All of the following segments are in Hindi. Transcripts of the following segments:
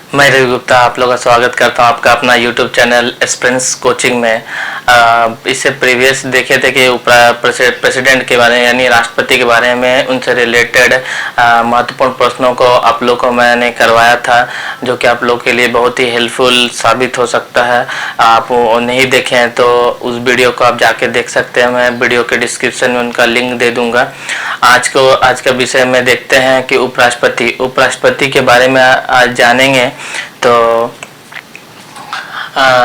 मैं रवि गुप्ता आप लोगों का स्वागत करता हूं आपका अपना YouTube चैनल एस्पिरेंस कोचिंग में। इससे प्रीवियस देखे थे कि प्रेसिडेंट के बारे में यानी राष्ट्रपति के बारे में उनसे रिलेटेड महत्वपूर्ण प्रश्नों को आप लोग को मैंने करवाया था, जो कि आप लोग के लिए बहुत ही हेल्पफुल साबित हो सकता है। आप नहीं देखें तो उस वीडियो को आप जाके देख सकते हैं, मैं वीडियो के डिस्क्रिप्शन में उनका लिंक दे दूँगा। आज का विषय में देखते हैं कि उपराष्ट्रपति के बारे में आज जानेंगे। तो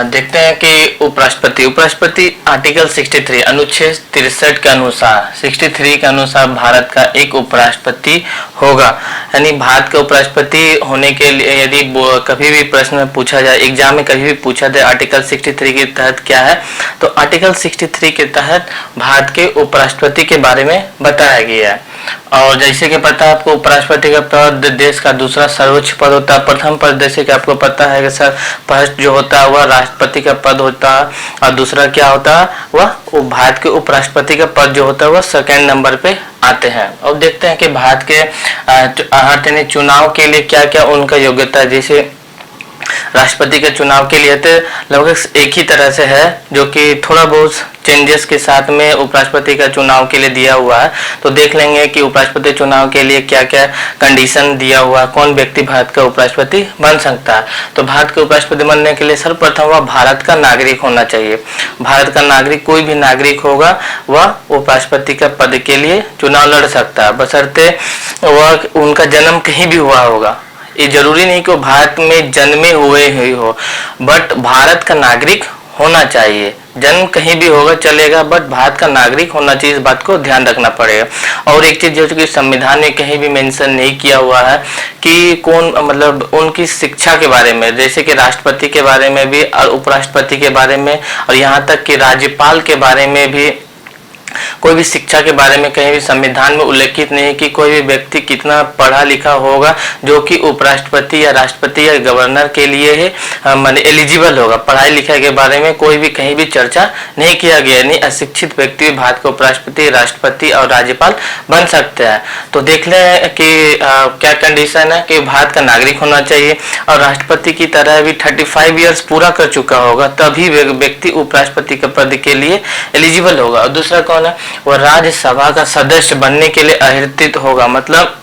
देखते हैं कि उपराष्ट्रपति आर्टिकल 63 अनुच्छेद 63 के अनुसार भारत का एक उपराष्ट्रपति होगा। यानी भारत का उपराष्ट्रपति होने के लिए यदि कभी भी प्रश्न में पूछा जाए, एग्जाम में कभी भी पूछा जाए आर्टिकल 63 के तहत क्या है, तो आर्टिकल 63 के तहत भारत के उपराष्ट्रपति के बारे में बताया गया है। और जैसे कि पता है आपको, उपराष्ट्रपति का पद देश का दूसरा सर्वोच्च पद होता है। प्रथम पद जैसे कि आपको पता है कि सर फर्स्ट जो होता है वह राष्ट्रपति का पद होता है, और दूसरा क्या होता है वह भारत के उपराष्ट्रपति का पद जो होता है वह सेकेंड नंबर पे आते हैं। और देखते हैं कि भारत के चुनाव के लिए क्या क्या उनका योग्यता है। जैसे राष्ट्रपति के चुनाव के लिए तो लगभग एक ही तरह से है, जो कि थोड़ा बहुत चेंजेस के साथ में उपराष्ट्रपति का चुनाव के लिए दिया हुआ है। तो देख लेंगे कि उपराष्ट्रपति चुनाव के लिए क्या क्या कंडीशन दिया हुआ है, कौन व्यक्ति भारत का उपराष्ट्रपति बन सकता है। तो भारत के उपराष्ट्रपति बनने के लिए सर्वप्रथम वह भारत का नागरिक होना चाहिए। भारत का नागरिक, कोई भी नागरिक होगा वह उपराष्ट्रपति का पद के लिए चुनाव लड़ सकता है, बशर्ते वह उनका जन्म कहीं भी हुआ होगा। ये जरूरी नहीं कि वो भारत में जन्मे हुए ही हो, बट भारत का नागरिक होना चाहिए। जन्म कहीं भी होगा चलेगा, बट भारत का नागरिक होना चाहिए, इस बात को ध्यान रखना पड़ेगा। और एक चीज जो कि संविधान में कहीं भी मेंशन नहीं किया हुआ है कि कौन, मतलब उनकी शिक्षा के बारे में, जैसे कि राष्ट्रपति के बारे में भी और उपराष्ट्रपति के बारे में, और यहाँ तक कि राज्यपाल के बारे में भी कोई भी शिक्षा के बारे में कहीं भी संविधान में उल्लेखित नहीं कि कोई भी व्यक्ति कितना पढ़ा लिखा होगा जो कि उपराष्ट्रपति या राष्ट्रपति या गवर्नर के लिए है माने एलिजिबल होगा। पढ़ाई लिखाई के बारे में कोई भी कहीं भी चर्चा नहीं किया गया। नहीं, अशिक्षित व्यक्ति भारत के उपराष्ट्रपति, राष्ट्रपति और राज्यपाल बन सकते हैं। तो देख लें कि क्या कंडीशन है कि भारत का नागरिक होना चाहिए और राष्ट्रपति की तरह भी 35 ईयर्स पूरा कर चुका होगा, तभी व्यक्ति उपराष्ट्रपति के पद के लिए एलिजिबल होगा। और दूसरा कौन है, वह राज्यसभा का सदस्य बनने के लिए अहर्तित होगा। मतलब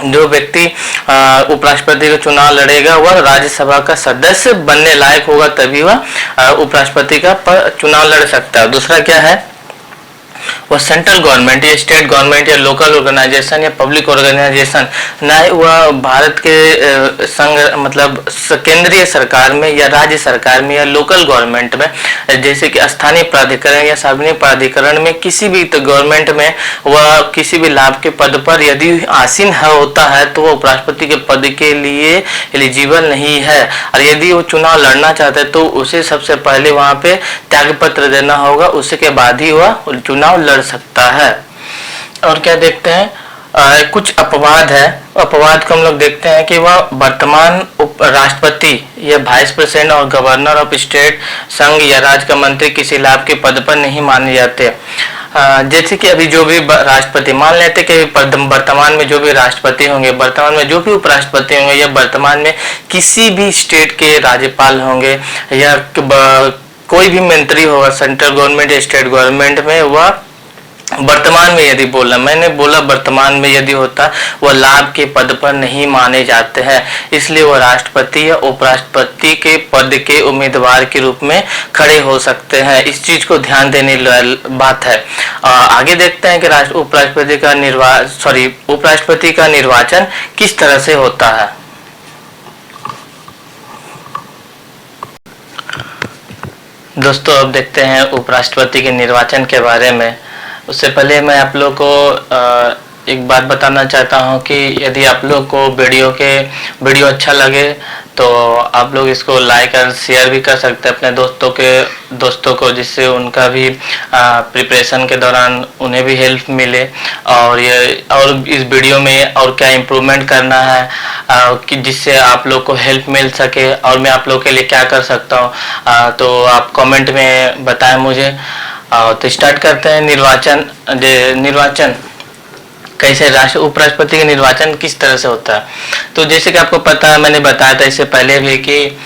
जो व्यक्ति उपराष्ट्रपति का चुनाव लड़ेगा वह राज्यसभा का सदस्य बनने लायक होगा, तभी वह उपराष्ट्रपति का चुनाव लड़ सकता है। दूसरा क्या है, वह सेंट्रल गवर्नमेंट या स्टेट गवर्नमेंट या लोकल ऑर्गेनाइजेशन या पब्लिक ऑर्गेनाइजेशन, न वह भारत के संघ मतलब केंद्रीय सरकार में या राज्य सरकार में या लोकल गवर्नमेंट में, जैसे कि स्थानीय प्राधिकरण या सार्वजनिक प्राधिकरण में, किसी भी गवर्नमेंट में वह किसी भी लाभ के पद पर यदि आसीन होता है तो वह उपराष्ट्रपति के पद के लिए एलिजिबल नहीं है। और यदि वो चुनाव लड़ना चाहता है तो उसे सबसे पहले वहां पे त्याग पत्र देना होगा, उसके बाद ही वह चुनाव लड़ सकता है। और क्या देखते हैं, कुछ अपवाद है। अपवाद को हम लोग देखते हैं कि वह वर्तमान राष्ट्रपति या वाइस प्रेसिडेंट और गवर्नर ऑफ स्टेट, संघ या राज्य का मंत्री किसी लाभ के पद पर नहीं माने जाते। जैसे कि अभी जो भी राष्ट्रपति, मान लेते कि वर्तमान में जो भी राष्ट्रपति होंगे, वर्तमान में जो भी उपराष्ट्रपति होंगे, या वर्तमान में किसी भी स्टेट के राज्यपाल होंगे, या कोई भी मंत्री होगा सेंट्रल गवर्नमेंट या स्टेट गवर्नमेंट में, वह वर्तमान में यदि मैंने बोला वर्तमान में यदि होता, वह लाभ के पद पर नहीं माने जाते हैं, इसलिए वह राष्ट्रपति या उपराष्ट्रपति के पद के उम्मीदवार के रूप में खड़े हो सकते हैं। इस चीज को ध्यान देने बात है। आगे देखते हैं कि उपराष्ट्रपति का निर्वाचन किस तरह से होता है। दोस्तों, अब देखते हैं उपराष्ट्रपति के निर्वाचन के बारे में। उससे पहले मैं आप लोग को एक बात बताना चाहता हूं कि यदि आप लोग को वीडियो अच्छा लगे तो आप लोग इसको लाइक और शेयर भी कर सकते हैं अपने दोस्तों को, जिससे उनका भी प्रिपरेशन के दौरान उन्हें भी हेल्प मिले, और इस वीडियो में और क्या इम्प्रूवमेंट करना है कि जिससे आप लोग को हेल्प मिल सके, और मैं आप लोग के लिए क्या कर सकता हूँ, तो आप कमेंट में बताएं मुझे। तो स्टार्ट करते हैं निर्वाचन। कैसे राष्ट्र उपराष्ट्रपति का निर्वाचन किस तरह से होता है। तो जैसे कि आपको पता है, मैंने बताया था इससे पहले भी कि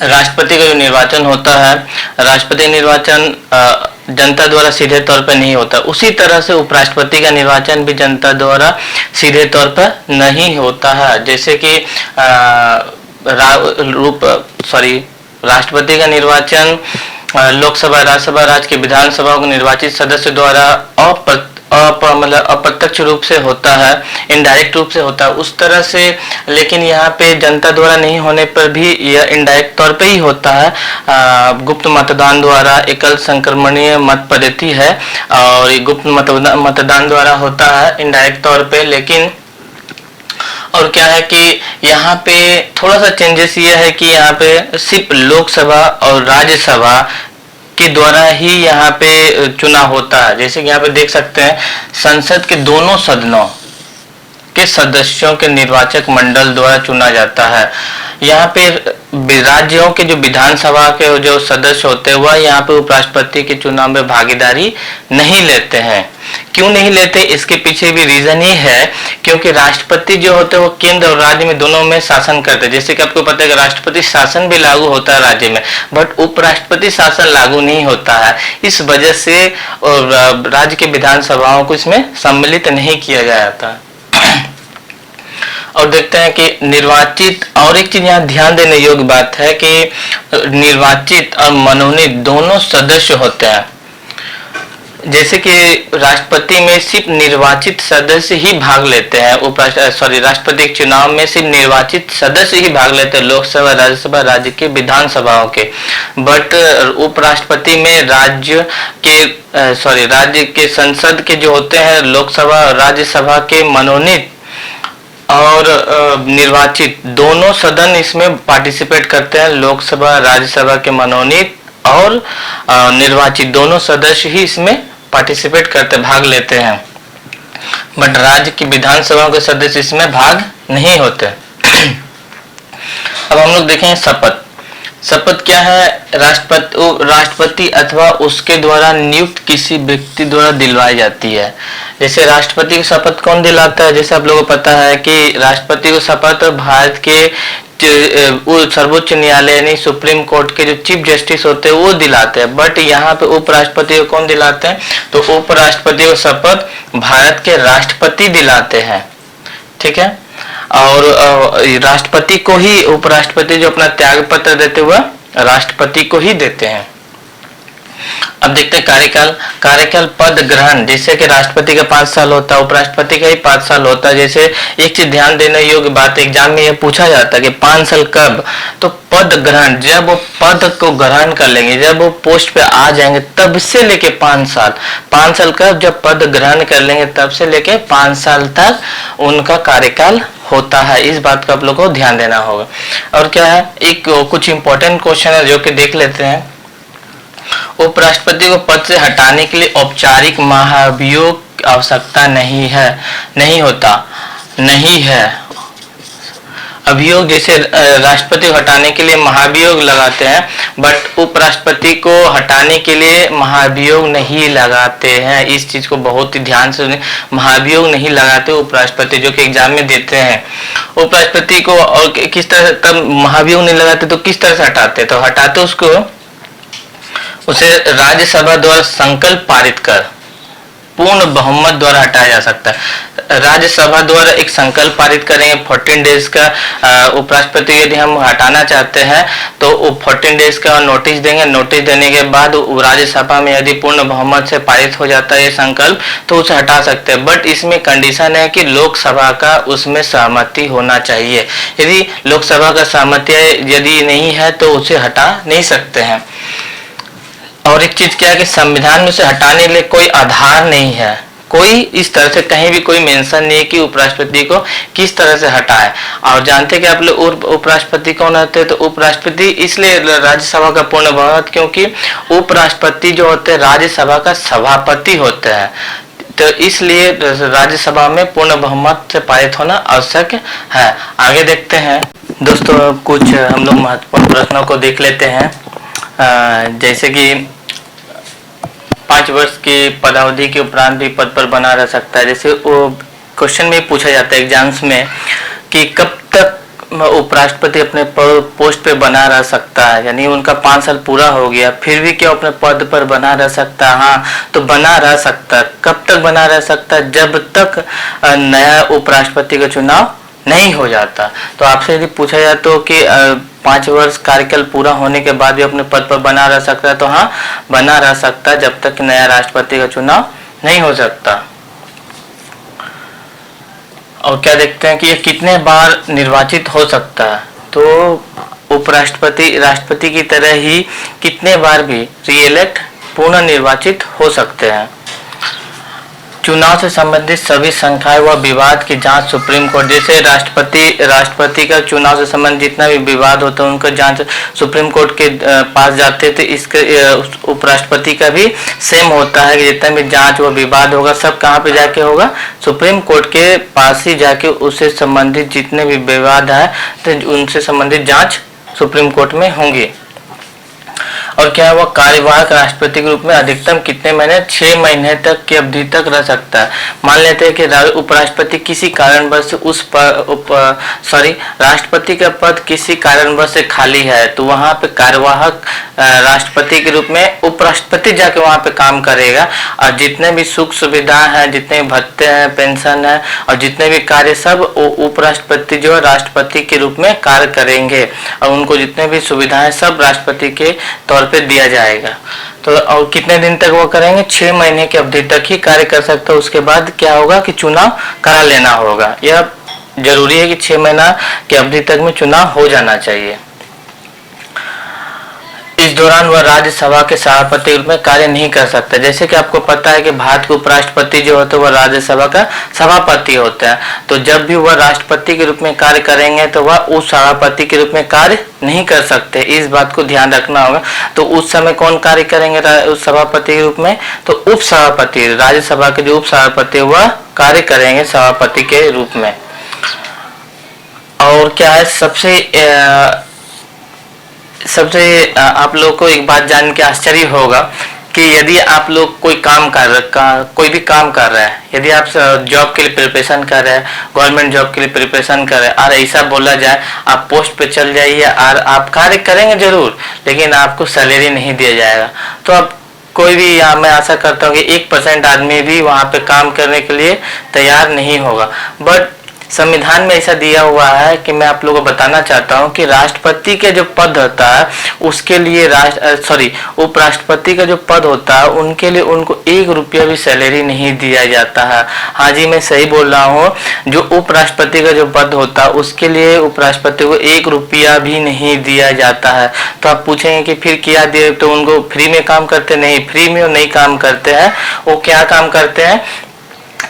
राष्ट्रपति का जो निर्वाचन होता है, राष्ट्रपति निर्वाचन जनता द्वारा सीधे तौर पर नहीं होता। उसी तरह से उपराष्ट्रपति का निर्वाचन भी जनता द्वारा सीधे तौर पर नहीं होता है। जैसे कि राष्ट्रपति का निर्वाचन लोकसभा, राज्यसभा, राज्य की विधानसभा को निर्वाचित सदस्य द्वारा अप्रत्यक्ष रूप से होता है, इनडायरेक्ट रूप से होता है उस तरह से। लेकिन यहाँ पे जनता द्वारा नहीं होने पर भी यह इनडायरेक्ट तौर पे ही होता है, गुप्त मतदान द्वारा। एकल संक्रमणीय मत पद्धति है और गुप्त मतदान द्वारा होता है इनडायरेक्ट तौर पे। लेकिन और क्या है कि यहाँ पे थोड़ा सा चेंजेस ये है कि यहाँ पे सिर्फ लोकसभा और राज्यसभा के द्वारा ही यहाँ पे चुनाव होता है। जैसे कि यहाँ पे देख सकते हैं, संसद के दोनों सदनों के सदस्यों के निर्वाचक मंडल द्वारा चुना जाता है। यहाँ पे राज्यों के जो विधानसभा के जो सदस्य होते हैं वह यहाँ पे उपराष्ट्रपति के चुनाव में भागीदारी नहीं लेते हैं। क्यों नहीं लेते, इसके पीछे भी रीजन ये है क्योंकि राष्ट्रपति जो होते हैं वो केंद्र और राज्य में दोनों में शासन करते हैं। जैसे कि आपको पता है कि राष्ट्रपति शासन भी लागू होता है राज्य में, बट उपराष्ट्रपति शासन लागू नहीं होता है। इस वजह से राज्य के विधानसभाओं को इसमें सम्मिलित नहीं किया जाता। और देखते हैं कि निर्वाचित, और एक चीज यहाँ ध्यान देने योग्य बात है कि निर्वाचित और मनोनीत दोनों सदस्य होते हैं। जैसे कि राष्ट्रपति में सिर्फ निर्वाचित सदस्य ही भाग लेते हैं, राष्ट्रपति के चुनाव में सिर्फ निर्वाचित सदस्य ही भाग लेते हैं, लोकसभा, राज्यसभा, राज्य के विधानसभाओं के। बट उपराष्ट्रपति में राज्य के संसद के जो होते हैं, लोकसभा और राज्यसभा के मनोनीत और निर्वाचित दोनों सदन इसमें पार्टिसिपेट करते हैं। लोकसभा, राज्यसभा के मनोनीत और निर्वाचित दोनों सदस्य ही इसमें पार्टिसिपेट करते, भाग लेते हैं। बट राज्य की विधानसभा के सदस्य इसमें भाग नहीं होते। अब हम लोग देखें शपथ। शपथ क्या है? राष्ट्रपति अथवा उसके द्वारा नियुक्त किसी व्यक्ति द्वारा दिलवाई जाती है। जैसे राष्ट्रपति की शपथ कौन दिलाता है? जैसे आप लोगों को पता है कि राष्ट्रपति को शपथ भारत के सर्वोच्च न्यायालय यानी सुप्रीम कोर्ट के जो चीफ जस्टिस होते हैं वो दिलाते हैं। बट यहाँ पे उपराष्ट्रपति को कौन दिलाते हैं? तो उपराष्ट्रपति को शपथ भारत के राष्ट्रपति दिलाते हैं। ठीक है, और राष्ट्रपति को ही, उपराष्ट्रपति जो अपना त्याग पत्र देते हुए राष्ट्रपति को ही देते हैं। अब देखते हैं कार्यकाल पद ग्रहण। जैसे कि राष्ट्रपति का 5 साल होता है, उपराष्ट्रपति का ही 5 साल होता है। जैसे एक चीज ध्यान देने योग्य बात, एग्जाम में यह पूछा जाता है कि 5 साल कब? तो पद ग्रहण, जब वो पद को ग्रहण कर लेंगे, जब वो पोस्ट पे आ जाएंगे तब से लेके 5 साल। 5 साल कब? जब पद ग्रहण कर लेंगे तब से लेके 5 साल तक उनका कार्यकाल होता है। इस बात को आप लोगों को ध्यान देना होगा। और क्या है, एक कुछ इंपॉर्टेंट क्वेश्चन है जो कि देख लेते हैं। उपराष्ट्रपति को पद से हटाने के लिए औपचारिक महाभियोग की आवश्यकता नहीं है। अभियोग जैसे राष्ट्रपति को हटाने के लिए महाभियोग लगाते हैं, बट उपराष्ट्रपति को हटाने के लिए महाभियोग नहीं लगाते हैं। इस चीज को बहुत ही ध्यान से सुनिए, महाभियोग नहीं लगाते उपराष्ट्रपति, जो कि एग्जाम में देते हैं। उपराष्ट्रपति को और किस तरह, तब महाभियोग नहीं लगाते तो किस तरह से हटाते? तो हटाते उसे राज्यसभा द्वारा संकल्प पारित कर पूर्ण बहुमत द्वारा हटाया जा सकता है। राज्यसभा द्वारा एक संकल्प पारित करेंगे 14 डेज का। उपराष्ट्रपति यदि हम हटाना चाहते हैं तो 14 डेज का नोटिस देंगे। नोटिस देने के बाद राज्यसभा में यदि पूर्ण बहुमत से पारित हो जाता है ये संकल्प तो उसे हटा सकते हैं। बट इसमें कंडीशन है कि लोकसभा का उसमें सहमति होना चाहिए। यदि लोकसभा का सहमति यदि नहीं है तो उसे हटा नहीं सकते हैं। और एक चीज क्या है कि संविधान में उसे हटाने के लिए कोई आधार नहीं है, कोई इस तरह से कहीं भी कोई मेंशन नहीं है कि उपराष्ट्रपति को किस तरह से हटाए। और जानते हैं कि आप लोग उपराष्ट्रपति कौन होते हैं? तो उपराष्ट्रपति इसलिए राज्यसभा का पूर्ण बहुमत, क्योंकि उपराष्ट्रपति जो होते हैं राज्यसभा का सभापति होते हैं, तो इसलिए राज्यसभा में पूर्ण बहुमत से पारित होना आवश्यक है। आगे देखते हैं दोस्तों, कुछ हम लोग महत्वपूर्ण प्रश्नों को देख लेते हैं। जैसे कि 5 वर्ष की पदावधि के उपरांत भी पद पर बना रह सकता है। जैसे वो क्वेश्चन में पूछा जाता है एग्जाम्स में कि कब तक उपराष्ट्रपति अपने पोस्ट पे बना रह सकता है, यानी उनका 5 साल पूरा हो गया फिर भी क्या अपने पद पर बना रह सकता है? हाँ, तो बना रह सकता है। कब तक बना रह सकता है? जब तक नया उपराष्ट्रपति का चुनाव नहीं हो जाता। तो आपसे यदि पूछा जाए तो कि 5 वर्ष कार्यकाल पूरा होने के बाद भी अपने पद पर बना रह सकता है, तो हाँ, बना रह सकता है जब तक नया राष्ट्रपति का चुनाव नहीं हो सकता। और क्या देखते हैं कि ये कितने बार निर्वाचित हो सकता है? तो उपराष्ट्रपति राष्ट्रपति की तरह ही कितने बार भी रीइलेक्ट पुनः निर्वाचित हो सकते हैं। चुनाव से संबंधित सभी शंकाएं व विवाद की जांच सुप्रीम कोर्ट, जैसे राष्ट्रपति का चुनाव से संबंधित जितना भी विवाद होता है उनका जांच सुप्रीम कोर्ट के पास जाते थे। इसके उपराष्ट्रपति का भी सेम होता है कि जितना भी जांच व विवाद होगा सब कहाँ पे जाके होगा? सुप्रीम कोर्ट के पास ही जाके उससे संबंधित जितने भी विवाद है तो उनसे संबंधित जाँच सुप्रीम कोर्ट में होंगी। और क्या है, वह कार्यवाहक राष्ट्रपति के रूप में अधिकतम कितने महीने? 6 महीने तक की अवधि तक रह सकता है। मान लेते हैं कि उपराष्ट्रपति किसी कारणवश राष्ट्रपति का पद किसी कारणवश से खाली है, तो वहां पे कार्यवाहक राष्ट्रपति के रूप में उपराष्ट्रपति जाके वहां पे काम करेगा और जितने भी सुख सुविधाएं हैं, जितने भी भत्ते हैं, पेंशन है और जितने भी कार्य सब उपराष्ट्रपति जो है राष्ट्रपति के रूप में कार्य करेंगे और उनको जितने भी सुविधाएं सब राष्ट्रपति के तौर पे दिया जाएगा। तो और कितने दिन तक वो करेंगे? 6 महीने की अवधि तक ही कार्य कर सकता है। उसके बाद क्या होगा कि चुनाव करा लेना होगा। यह जरूरी है कि 6 महीना की अवधि तक में चुनाव हो जाना चाहिए। इस दौरान वह राज्यसभा के सभापति के रूप में कार्य नहीं कर सकता। जैसे कि आपको पता है कि भारत के उपराष्ट्रपति जो होते हैं वह राज्यसभा का सभापति होते हैं, तो जब भी वह राष्ट्रपति के रूप में कार्य करेंगे तो वह उप सभापति के रूप में कार्य नहीं कर सकते। इस बात को ध्यान रखना होगा। तो उस समय कौन कार्य करेंगे उस सभापति के रूप में? तो उप सभापति, राज्यसभा के जो उप सभापति वह कार्य करेंगे सभापति के रूप में। और क्या है, सबसे आप लोग को एक बात जान के आश्चर्य होगा कि यदि आप लोग कोई भी काम कर रहे हैं, यदि आप जॉब के लिए प्रिपरेशन कर रहे हैं, गवर्नमेंट जॉब के लिए प्रिपरेशन कर रहे हैं और ऐसा बोला जाए आप पोस्ट पे चल जाइए और आप कार्य करेंगे जरूर लेकिन आपको सैलरी नहीं दिया जाएगा, तो अब कोई भी यहाँ मैं आशा करता हूँ कि 1% आदमी भी वहाँ पे काम करने के लिए तैयार नहीं होगा। बट संविधान में ऐसा दिया हुआ है कि मैं आप लोगों को बताना चाहता हूं कि राष्ट्रपति के जो पद होता है उसके लिए उपराष्ट्रपति का जो पद होता है उनके लिए उनको 1 रुपया भी सैलरी नहीं दिया जाता है। हाँ जी, मैं सही बोल रहा हूँ। जो उपराष्ट्रपति का जो पद होता है उसके लिए उपराष्ट्रपति को 1 रुपया भी नहीं दिया जाता है। तो आप पूछेंगे कि फिर क्या दिए? तो उनको फ्री में काम करते? नहीं, फ्री में नहीं काम करते हैं। वो क्या काम करते हैं?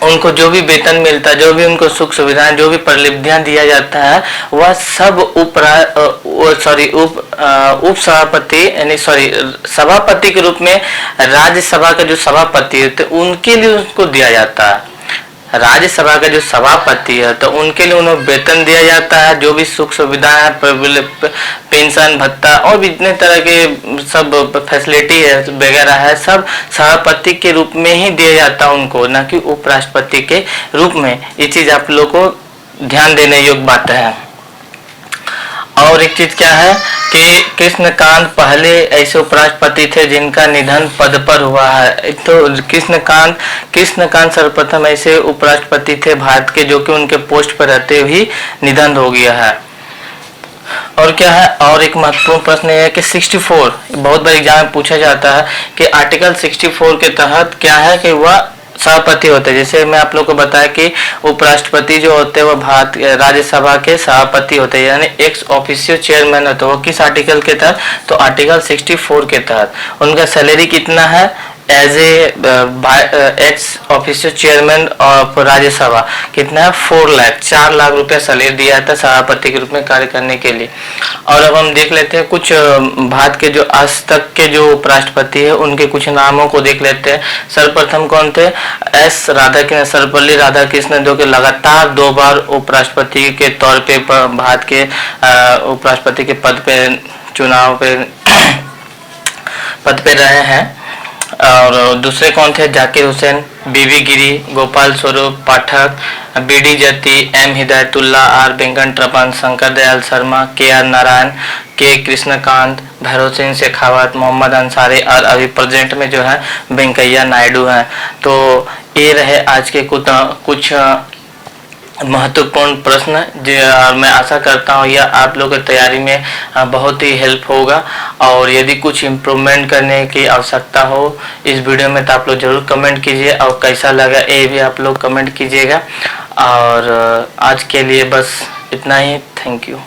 उनको जो भी वेतन मिलता है, जो भी उनको सुख सुविधाएं, जो भी प्रलिप्तियां दिया जाता है वह सब उप सभापति यानी सभापति के रूप में राज्यसभा का जो सभापति होते हैं उनके लिए उनको दिया जाता है। राज्यसभा का जो सभापति है तो उनके लिए उन्हें वेतन दिया जाता है, जो भी सुख सुविधाएं, पेंशन, भत्ता और भी इतने तरह के सब फैसिलिटी है वगैरह है सब सभापति के रूप में ही दिया जाता है उनको, ना कि उपराष्ट्रपति के रूप में। ये चीज आप लोग को ध्यान देने योग्य बात है। और एक चीज क्या है कि कृष्णकांत पहले ऐसे उपराष्ट्रपति थे जिनका निधन पद पर हुआ है। तो कृष्णकांत सर्वप्रथम ऐसे उपराष्ट्रपति थे भारत के जो कि उनके पोस्ट पर रहते हुए निधन हो गया है। और क्या है, और एक महत्वपूर्ण प्रश्न है कि 64 बहुत बार एग्जाम में पूछा जाता है कि आर्टिकल 64 के तहत क्या है कि वह सभापति होते हैं। जैसे मैं आप लोग को बताया कि उपराष्ट्रपति जो होते हैं वो भारत राज्यसभा के सभापति होते हैं, यानी एक्स ऑफिशियो चेयरमैन होते हैं। वो किस आर्टिकल के तहत? तो आर्टिकल 64 के तहत। उनका सैलरी कितना है as ex officio chairman of Rajya Sabha? कितना है? 4 लाख रुपया सैलरी दिया था सभापति के रूप में कार्य करने के लिए। और अब हम देख लेते हैं कुछ भारत के जो आज तक के जो उपराष्ट्रपति है उनके कुछ नामों को देख लेते हैं। सर्वप्रथम कौन थे? एस राधाकृष्ण, सर्वपल्ली राधाकृष्णन, जो कि लगातार 2 बार उपराष्ट्रपति के तौर पे भारत के उपराष्ट्रपति के पद पे रहे हैं। और दूसरे कौन थे? जाकिर हुसैन, बीबी Giri, Gopal Swarup Pathak, B D Jatti, M Hidayatullah, R Venkataraman, Shankar Dayal Sharma, K R Narayan, के कृष्णकांत, भैरव सिंह शेखावत, मोहम्मद अंसारी और अभी प्रेजेंट में जो है वेंकैया नायडू हैं। तो ये रहे आज के कुछ महत्वपूर्ण प्रश्न जो मैं आशा करता हूँ यह आप लोगों की तैयारी में बहुत ही हेल्प होगा। और यदि कुछ इम्प्रूवमेंट करने की आवश्यकता हो इस वीडियो में तो आप लोग जरूर कमेंट कीजिए, और कैसा लगा ये भी आप लोग कमेंट कीजिएगा। और आज के लिए बस इतना ही। Thank you.